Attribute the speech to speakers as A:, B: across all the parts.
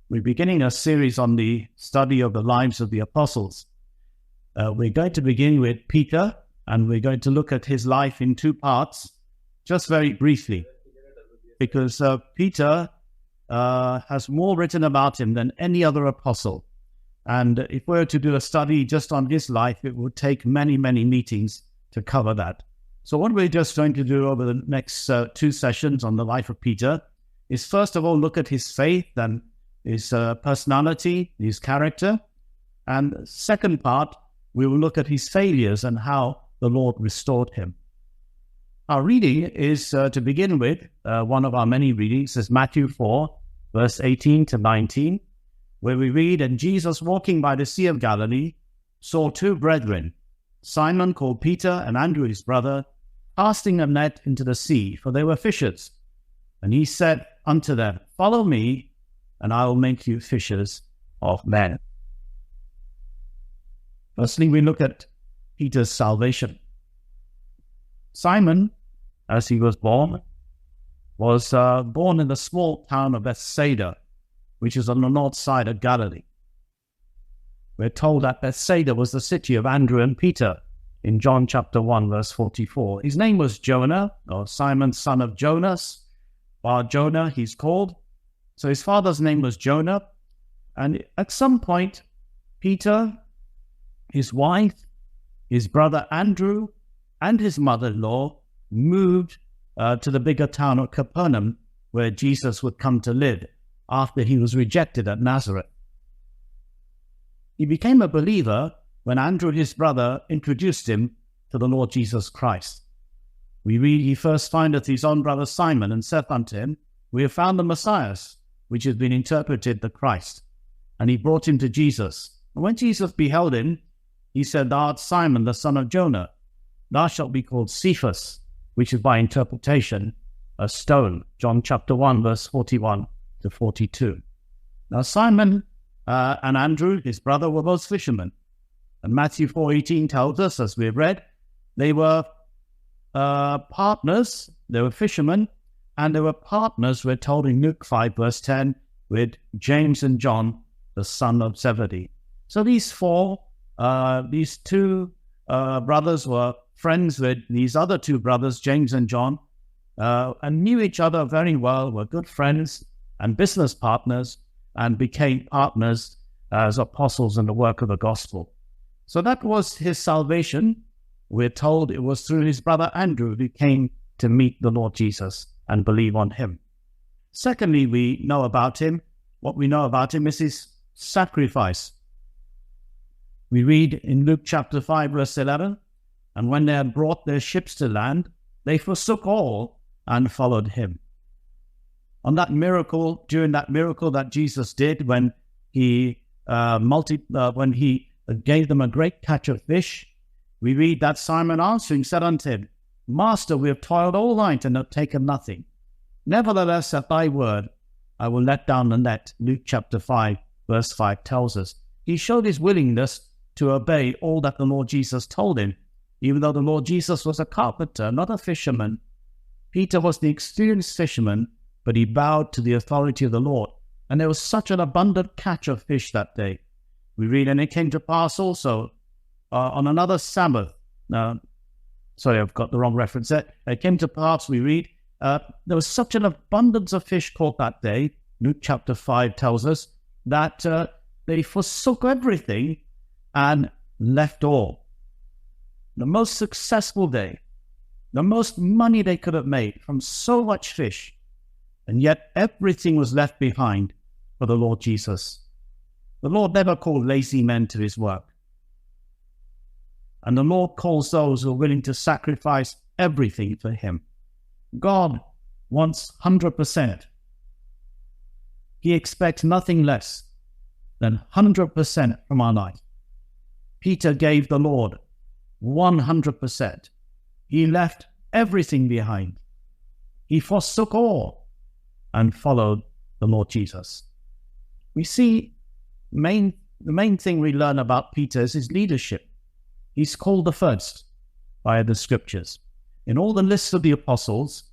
A: We're beginning a series on the study of the lives of the apostles. We're going to begin with Peter, and we're going to look at his life in two parts, just very briefly, because Peter has more written about him than any other apostle. And if we were to do a study just on his life, it would take many, many meetings to cover that. So what we're just going to do over the next two sessions on the life of Peter is first of all look at his faith and his personality, his character. And the second part, we will look at his failures and how the Lord restored him. Our reading is, to begin with, one of our many readings is Matthew 4, verse 18 to 19, where we read, "And Jesus, walking by the Sea of Galilee, saw two brethren, Simon called Peter and Andrew his brother, casting a net into the sea, for they were fishers. And he said unto them, Follow me, and I will make you fishers of men." Firstly, we look at Peter's salvation. Simon, as he was born in the small town of Bethsaida, which is on the north side of Galilee. We're told that Bethsaida was the city of Andrew and Peter in John chapter 1, verse 44. His name was Jonah, or Simon, son of Jonas. Bar Jonah, he's called. So his father's name was Jonah. And at some point, Peter, his wife, his brother Andrew, and his mother-in-law moved to the bigger town of Capernaum, where Jesus would come to live after he was rejected at Nazareth. He became a believer when Andrew, his brother, introduced him to the Lord Jesus Christ. We read, "He first findeth his own brother Simon, and saith unto him, We have found the Messiah," which has been interpreted the Christ. And he brought him to Jesus. And when Jesus beheld him, he said, "Thou art Simon, the son of Jonah. Thou shalt be called Cephas," which is by interpretation a stone. John chapter 1, verse 41 to 42. Now Simon and Andrew, his brother, were both fishermen. And Matthew 4:18 tells us, as we've read, they were partners, they were fishermen, and they were partners, we're told in Luke 5, verse 10, with James and John, the son of Zebedee. So these two brothers were friends with these other two brothers, James and John, and knew each other very well, were good friends and business partners, and became partners as apostles in the work of the gospel. So that was his salvation. We're told it was through his brother Andrew who came to meet the Lord Jesus and believe on him. Secondly, what we know about him is his sacrifice. We read in Luke chapter 5, verse 11, "And when they had brought their ships to land, they forsook all and followed him." During that miracle that Jesus did when he gave them a great catch of fish, we read that Simon answering said unto him, "Master, we have toiled all night and have taken nothing. Nevertheless, at thy word, I will let down the net." Luke chapter 5, verse 5 tells us. He showed his willingness to obey all that the Lord Jesus told him, even though the Lord Jesus was a carpenter, not a fisherman. Peter was the experienced fisherman, but he bowed to the authority of the Lord. And there was such an abundant catch of fish that day. We read, "And it came to pass also on another Sabbath." Sorry, I've got the wrong reference there. It came to pass, we read, there was such an abundance of fish caught that day, Luke chapter 5 tells us, that they forsook everything and left all. The most successful day, the most money they could have made from so much fish, and yet everything was left behind for the Lord Jesus. The Lord never called lazy men to his work. And the Lord calls those who are willing to sacrifice everything for him. God wants 100%. He expects nothing less than 100% from our life. Peter gave the Lord 100%. He left everything behind. He forsook all and followed the Lord Jesus. We see the main thing we learn about Peter is his leadership. He's called the first by the scriptures. In all the lists of the apostles,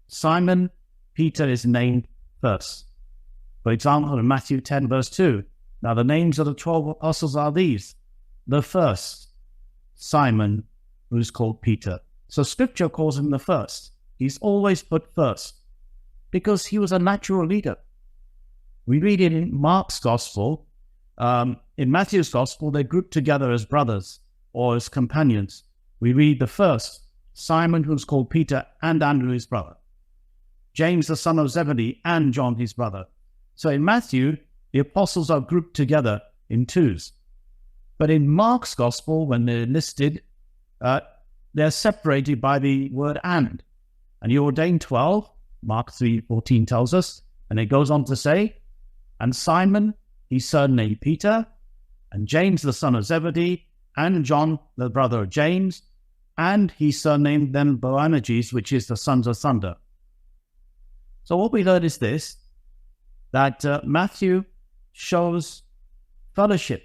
A: Simon Peter is named first. For example, in Matthew 10, verse 2, now the names of the 12 apostles are these. The first, Simon, who's called Peter. So Scripture calls him the first. He's always put first because he was a natural leader. We read it in Mark's Gospel. In Matthew's Gospel, they're grouped together as brothers or as companions. We read the first, Simon, who's called Peter, and Andrew, his brother. James, the son of Zebedee, and John, his brother. So in Matthew, the apostles are grouped together in twos. But in Mark's Gospel, when they're listed, they're separated by the word and. And he ordained 12, Mark 3:14 tells us, and it goes on to say, and Simon, he surnamed Peter, and James, the son of Zebedee, and John, the brother of James, and he surnamed them Boanerges, which is the sons of thunder. So what we learn is this, that Matthew shows fellowship,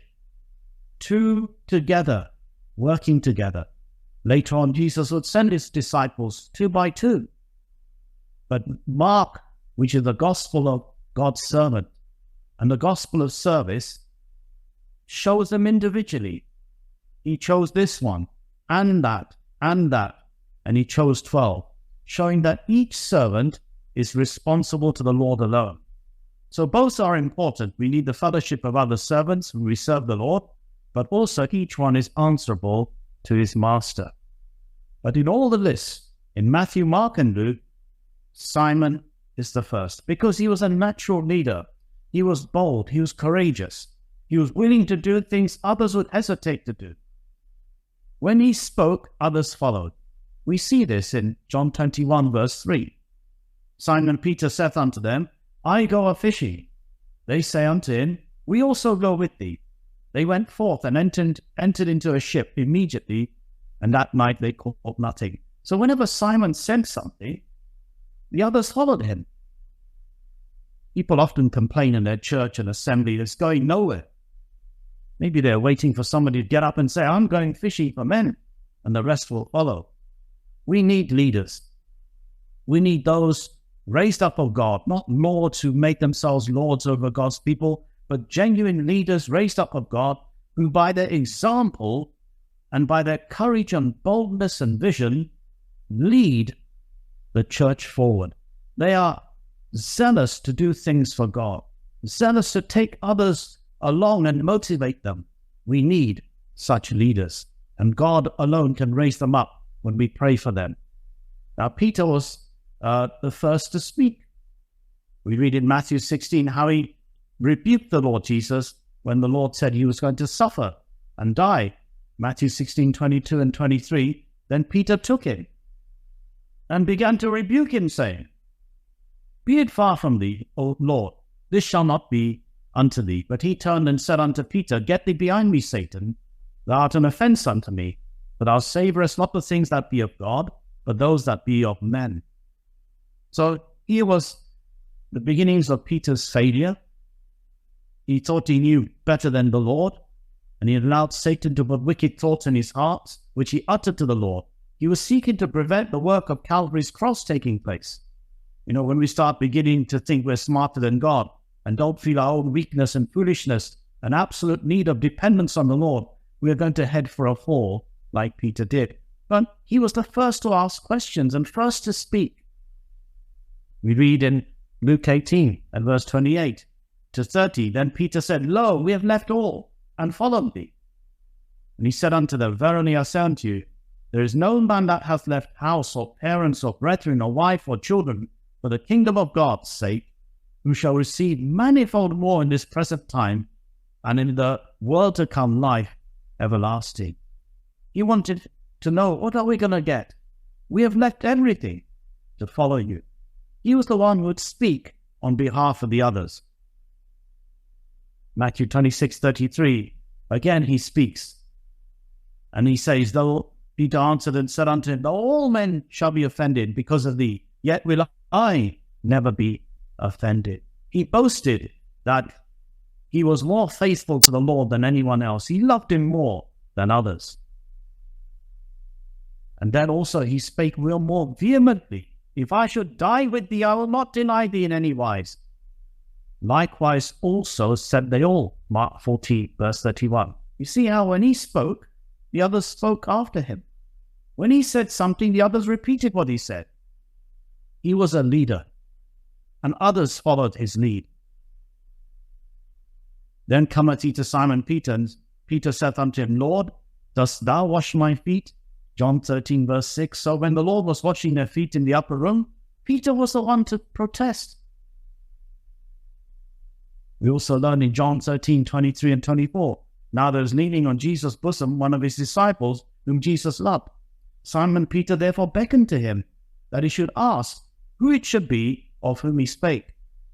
A: two together, working together. Later on, Jesus would send his disciples 2 by 2. But Mark, which is the gospel of God's servant, and the gospel of service, shows them individually. He chose this one, and that, and he chose 12, showing that each servant is responsible to the Lord alone. So both are important. We need the fellowship of other servants who we serve the Lord, but also each one is answerable to his master. But in all the lists, in Matthew, Mark, and Luke, Simon is the first, because he was a natural leader. He was bold, he was courageous, he was willing to do things others would hesitate to do. When he spoke, others followed. We see this in John 21, verse 3. Simon Peter saith unto them, I go a-fishing. They say unto him, we also go with thee. They went forth and entered into a ship immediately, and that night they caught nothing. So whenever Simon said something, the others followed him. People often complain in their church and assembly it's going nowhere. Maybe they're waiting for somebody to get up and say, I'm going fishing for men, and the rest will follow. We need leaders. We need those raised up of God, not lords who make themselves lords over God's people, but genuine leaders raised up of God who by their example and by their courage and boldness and vision lead the church forward. They are zealous to do things for God, zealous to take others along and motivate them. We need such leaders, and God alone can raise them up when we pray for them. Now, Peter was the first to speak. We read in Matthew 16 how he rebuked the Lord Jesus when the Lord said he was going to suffer and die. Matthew 16, 22 and 23. Then Peter took him and began to rebuke him, saying, Be it far from thee, O Lord, this shall not be unto thee. But he turned and said unto Peter, Get thee behind me, Satan. Thou art an offence unto me, for thou savourest not the things that be of God, but those that be of men. So here was the beginnings of Peter's failure. He thought he knew better than the Lord, and he allowed Satan to put wicked thoughts in his heart, which he uttered to the Lord. He was seeking to prevent the work of Calvary's cross taking place. You know, when we start beginning to think we're smarter than God and don't feel our own weakness and foolishness and absolute need of dependence on the Lord, we are going to head for a fall like Peter did. But he was the first to ask questions and first to speak. We read in Luke 18 and verse 28 to 30, Then Peter said, Lo, we have left all and followed thee. And he said unto them, Verily I say unto you, there is no man that hath left house or parents or brethren or wife or children for the kingdom of God's sake, who shall receive manifold more in this present time, and in the world to come life everlasting. He wanted to know, what are we going to get? We have left everything to follow you. He was the one who would speak on behalf of the others. Matthew 26:33, again he speaks. And he says, Though Peter answered and said unto him, Though all men shall be offended because of thee, yet will I never be offended. He boasted that he was more faithful to the Lord than anyone else. He loved him more than others. And then also he spake real more vehemently. If I should die with thee, I will not deny thee in any wise. Likewise also said they all. Mark 14, verse 31. You see how when he spoke, the others spoke after him. When he said something, the others repeated what he said. He was a leader, and others followed his lead. Then cometh he to Simon Peter, and Peter saith unto him, Lord, dost thou wash my feet? John 13, verse 6. So when the Lord was washing their feet in the upper room, Peter was the one to protest. We also learn in John 13, 23 and 24. Now there was leaning on Jesus' bosom one of his disciples, whom Jesus loved. Simon Peter therefore beckoned to him, that he should ask who it should be of whom he spake.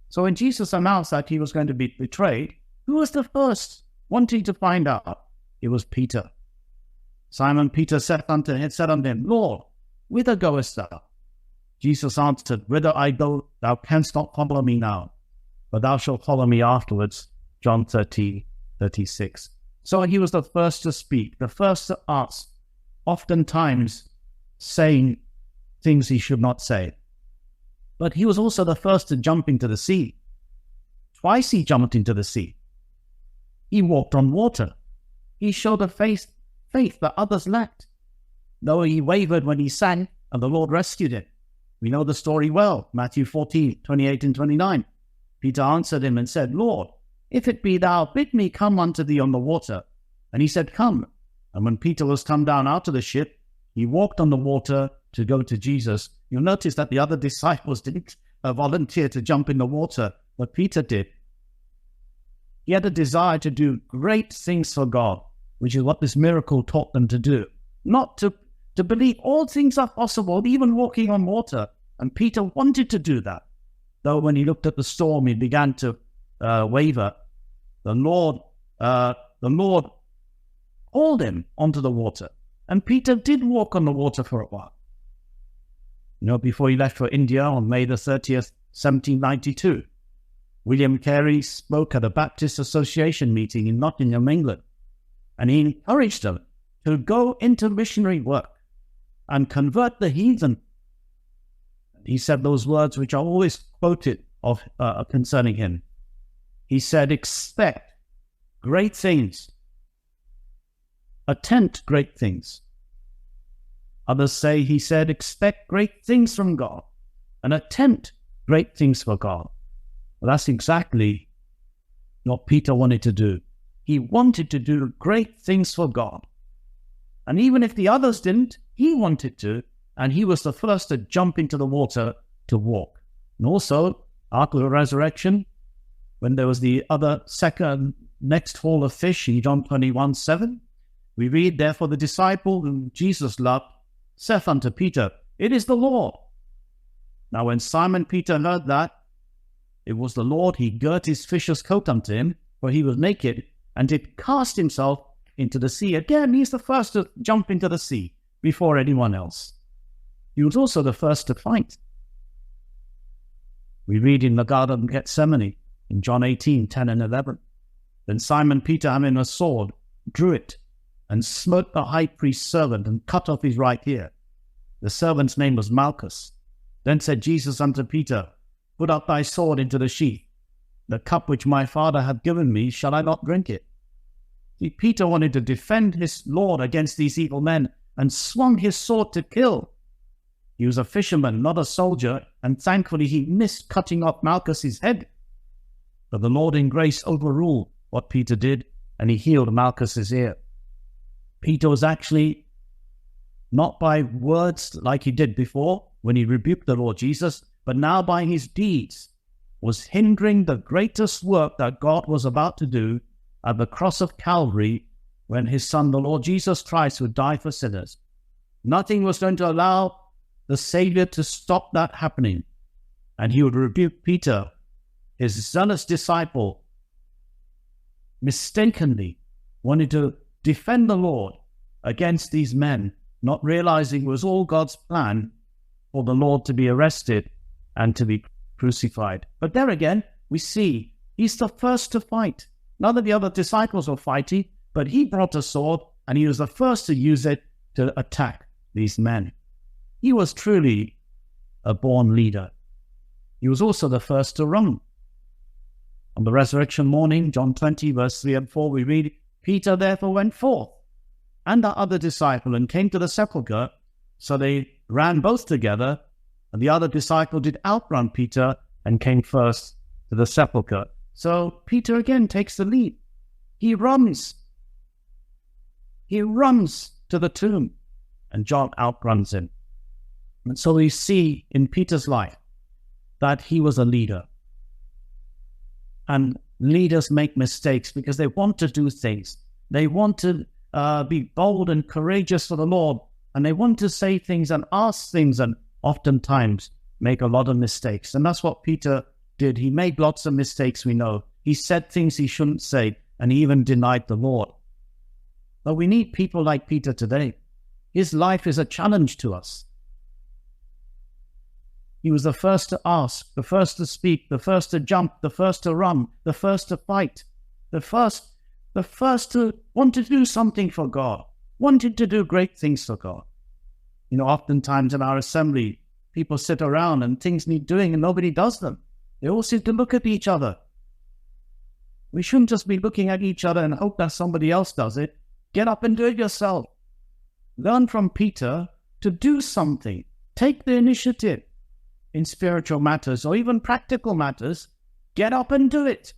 A: So when Jesus announced that he was going to be betrayed, who was the first wanting to find out? It was Peter. Simon Peter said unto him, Lord, whither goest thou? Jesus answered, Whither I go, thou canst not follow me now, but thou shalt follow me afterwards. John 13, 36. So he was the first to speak, the first to ask, oftentimes saying things he should not say. But he was also the first to jump into the sea. Twice he jumped into the sea. He walked on water. He showed a faith that others lacked. Though he wavered when he sank, and the Lord rescued him. We know the story well, Matthew 14, 28 and 29. Peter answered him and said, Lord, if it be thou, bid me come unto thee on the water. And he said, Come. And when Peter was come down out of the ship, he walked on the water to go to Jesus. You'll notice that the other disciples didn't volunteer to jump in the water, but Peter did. He had a desire to do great things for God, which is what this miracle taught them to do. Not to believe all things are possible, even walking on water. And Peter wanted to do that. Though when he looked at the storm, he began to waver. The Lord hauled him onto the water. And Peter did walk on the water for a while. Before he left for India on May the 30th, 1792, William Carey spoke at a Baptist Association meeting in Nottingham, England. And he encouraged them to go into missionary work and convert the heathen. He said those words which are always quoted concerning him. He said, expect great things. Attempt great things. Others say, he said, expect great things from God and attempt great things for God. Well, that's exactly what Peter wanted to do. He wanted to do great things for God. And even if the others didn't, he wanted to, and he was the first to jump into the water to walk. And also, after the resurrection, when there was the other next haul of fish in John 21, 7, we read, therefore the disciple whom Jesus loved saith unto Peter, It is the Lord. Now when Simon Peter heard that it was the Lord, he girt his fisher's coat unto him, for he was naked, and did cast himself into the sea. Again, he's the first to jump into the sea before anyone else. He was also the first to fight. We read in the Garden of Gethsemane, in John 18, 10 and 11. Then Simon Peter, having a sword, drew it, and smote the high priest's servant, and cut off his right ear. The servant's name was Malchus. Then said Jesus unto Peter, Put up thy sword into the sheath. The cup which my Father hath given me, shall I not drink it? See, Peter wanted to defend his Lord against these evil men, and swung his sword to kill. He was a fisherman, not a soldier, and thankfully he missed cutting off Malchus's head. But the Lord in grace overruled what Peter did, and he healed Malchus's ear. Peter was actually, not by words like he did before when he rebuked the Lord Jesus, but now by his deeds, was hindering the greatest work that God was about to do at the cross of Calvary when his Son, the Lord Jesus Christ, would die for sinners. Nothing was going to allow the Savior to stop that happening. And he would rebuke Peter, his zealous disciple, mistakenly wanted to defend the Lord against these men, not realizing it was all God's plan for the Lord to be arrested and to be crucified. But there again, we see he's the first to fight. None of the other disciples were fighting, but he brought a sword and he was the first to use it to attack these men. He was truly a born leader. He was also the first to run. On the resurrection morning, John 20, verse 3 and 4, we read, Peter therefore went forth, and the other disciple, and came to the sepulchre. So they ran both together, and the other disciple did outrun Peter, and came first to the sepulchre. So Peter again takes the lead. He runs. He runs to the tomb, and John outruns him. And so we see in Peter's life that he was a leader. And leaders make mistakes because they want to do things. They want to be bold and courageous for the Lord, and they want to say things and ask things, and oftentimes make a lot of mistakes. And that's what Peter did. He made lots of mistakes, we know. He said things he shouldn't say, and he even denied the Lord. But we need people like Peter today. His life is a challenge to us. He was the first to ask, the first to speak, the first to jump, the first to run, the first to fight, the first to want to do something for God, wanted to do great things for God. You know, oftentimes in our assembly, people sit around and things need doing and nobody does them. They all seem to look at each other. We shouldn't just be looking at each other and hope that somebody else does it. Get up and do it yourself. Learn from Peter to do something. Take the initiative in spiritual matters or even practical matters. Get up and do it.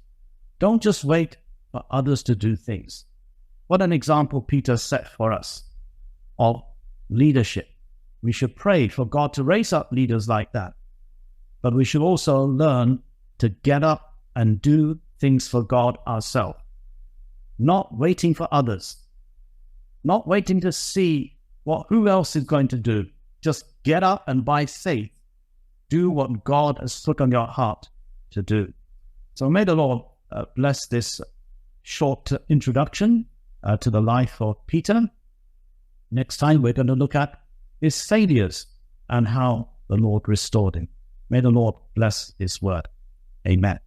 A: Don't just wait for others to do things. What an example Peter set for us of leadership. We should pray for God to raise up leaders like that. But we should also learn to get up and do things for God ourselves. Not waiting for others. Not waiting to see who else is going to do. Just get up and by faith, do what God has put on your heart to do. So may the Lord bless this short introduction to the life of Peter. Next time we're going to look at his failures and how the Lord restored him. May the Lord bless his word. Amen.